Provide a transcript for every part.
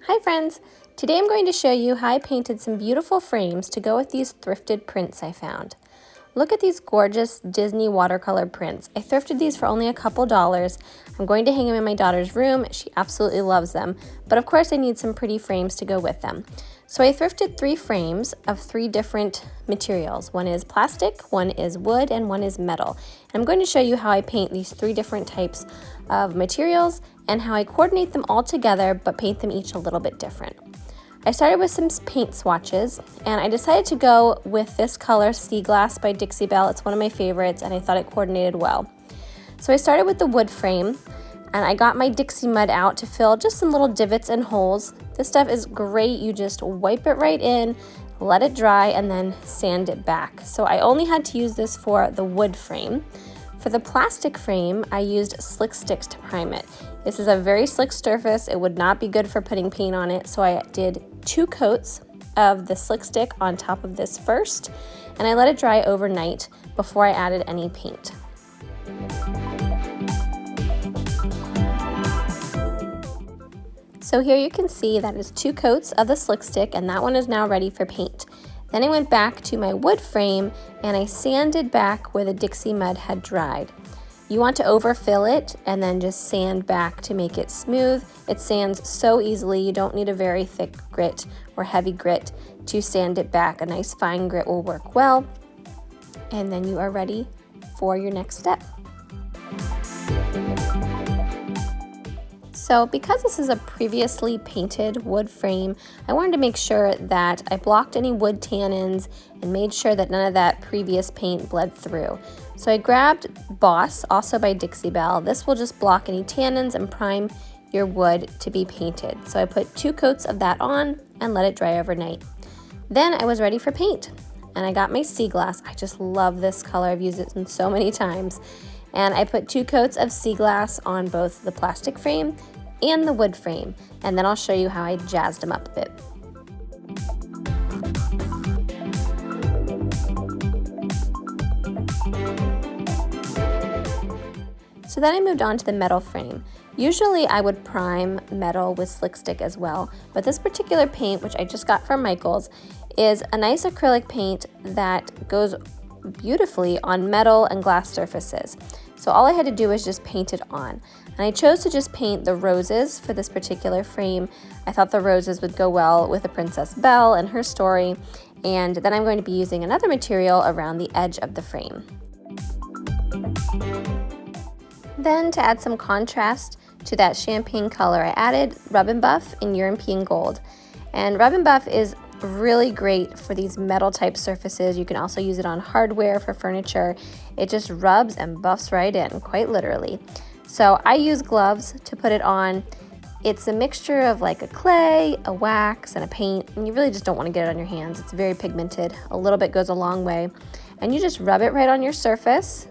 Hi friends! Today I'm going to show you how I painted some beautiful frames to go with these thrifted prints I found. Look at these gorgeous Disney watercolor prints. I thrifted these for only a couple dollars. I'm going to hang them in my daughter's room. She absolutely loves them, but of course I need some pretty frames to go with them. So I thrifted 3 frames of 3 different materials. One is plastic, one is wood, and one is metal. And I'm going to show you how I paint these 3 different types of materials and how I coordinate them all together but paint them each a little bit different. I started with some paint swatches and I decided to go with this color, Sea Glass by Dixie Belle. It's one of my favorites and I thought it coordinated well. So I started with the wood frame and I got my Dixie mud out to fill just some little divots and holes. This stuff is great. You just wipe it right in, let it dry, and then sand it back. So I only had to use this for the wood frame. For the plastic frame, I used Slick Sticks to prime it. This is a very slick surface. It would not be good for putting paint on it, so I did 2 coats of the Slick Stick on top of this first, and I let it dry overnight before I added any paint. So here you can see that is 2 coats of the Slick Stick, and that one is now ready for paint. Then I went back to my wood frame and I sanded back where the Dixie mud had dried. You want to overfill it and then just sand back to make it smooth. It sands so easily. You don't need a very thick grit or heavy grit to sand it back. A nice fine grit will work well. And then you are ready for your next step. So because this is a previously painted wood frame, I wanted to make sure that I blocked any wood tannins and made sure that none of that previous paint bled through. So I grabbed Boss, also by Dixie Belle. This will just block any tannins and prime your wood to be painted. So I put 2 coats of that on and let it dry overnight. Then I was ready for paint and I got my Sea Glass. I just love this color. I've used it so many times. And I put 2 coats of Sea Glass on both the plastic frame and the wood frame, and then I'll show you how I jazzed them up a bit. So then I moved on to the metal frame. Usually I would prime metal with Slick Stick as well, but this particular paint, which I just got from Michael's, is a nice acrylic paint that goes beautifully on metal and glass surfaces. So all I had to do was just paint it on. And I chose to just paint the roses for this particular frame. I thought the roses would go well with the Princess Belle and her story. And then I'm going to be using another material around the edge of the frame. Then to add some contrast to that champagne color, I added Rub and Buff in European Gold. And Rub and Buff is really great for these metal type surfaces. You can also use it on hardware for furniture. It just rubs and buffs right in, quite literally. So I use gloves to put it on. It's a mixture of like a clay, a wax, and a paint, and you really just don't want to get it on your hands. It's very pigmented. A little bit goes a long way. And you just rub it right on your surface.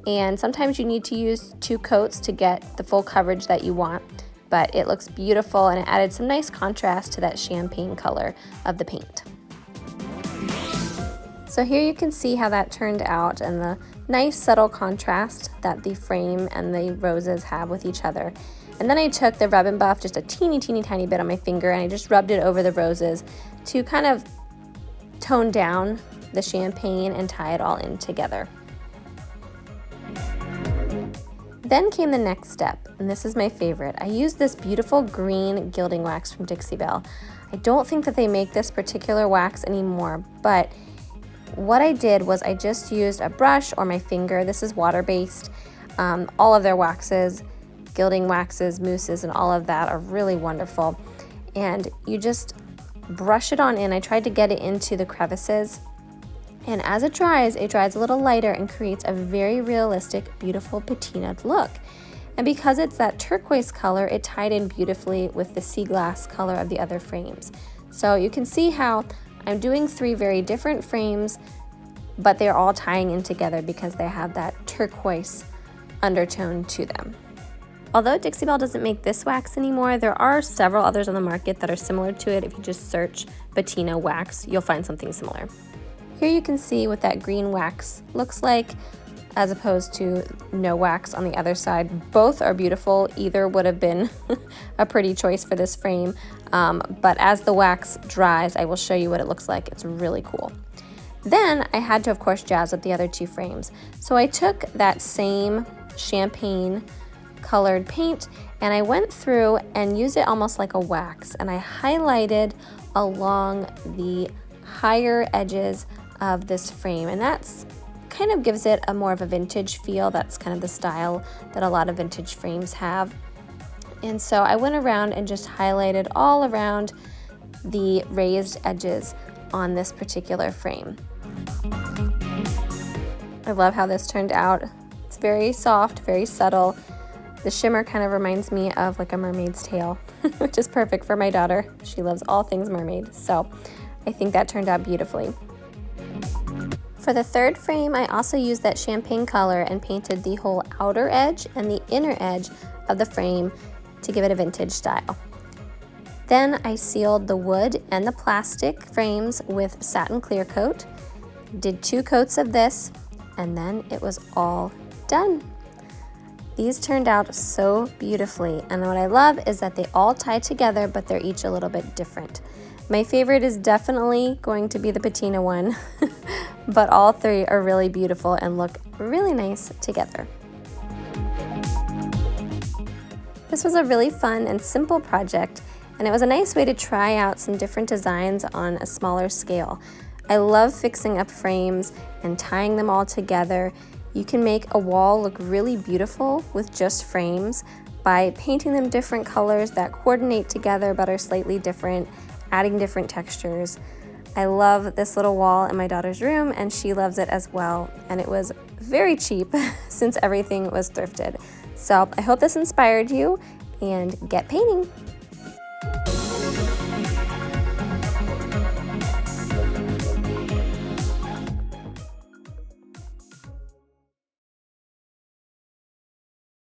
And sometimes you need to use 2 coats to get the full coverage that you want. But it looks beautiful and it added some nice contrast to that champagne color of the paint. So here you can see how that turned out and the nice subtle contrast that the frame and the roses have with each other. And then I took the Rub and Buff, just a teeny tiny bit on my finger, and I just rubbed it over the roses to kind of tone down the champagne and tie it all in together. Then came the next step, and this is my favorite. I used this beautiful green gilding wax from Dixie Belle. I don't think that they make this particular wax anymore, but what I did was I just used a brush or my finger. This is water-based. All of their waxes, gilding waxes, mousses, and all of that are really wonderful. And you just brush it on in. I tried to get it into the crevices. And as it dries a little lighter and creates a very realistic, beautiful patina look. And because it's that turquoise color, it tied in beautifully with the sea glass color of the other frames. So you can see how I'm doing 3 very different frames, but they're all tying in together because they have that turquoise undertone to them. Although Dixie Belle doesn't make this wax anymore, there are several others on the market that are similar to it. If you just search Patina wax, you'll find something similar. Here you can see what that green wax looks like as opposed to no wax on the other side. Both are beautiful. Either would have been a pretty choice for this frame. but as the wax dries, I will show you what it looks like. It's really cool. Then I had to, of course, jazz up the other two frames. So I took that same champagne colored paint and I went through and used it almost like a wax, and I highlighted along the higher edges of this frame, and that's kind of gives it a more of a vintage feel. That's kind of the style that a lot of vintage frames have. And so I went around and just highlighted all around the raised edges on this particular frame. I love how this turned out. It's very soft, very subtle. The shimmer kind of reminds me of like a mermaid's tail, which is perfect for my daughter. She loves all things mermaid, so I think that turned out beautifully. For the third frame, I also used that champagne color and painted the whole outer edge and the inner edge of the frame to give it a vintage style. Then I sealed the wood and the plastic frames with satin clear coat, did 2 coats of this, and then it was all done. These turned out so beautifully, and what I love is that they all tie together, but they're each a little bit different. My favorite is definitely going to be the patina one, but all 3 are really beautiful and look really nice together. This was a really fun and simple project, and it was a nice way to try out some different designs on a smaller scale. I love fixing up frames and tying them all together. You can make a wall look really beautiful with just frames by painting them different colors that coordinate together but are slightly different, adding different textures. I love this little wall in my daughter's room, and she loves it as well, and it was very cheap since everything was thrifted. So I hope this inspired you, and get painting.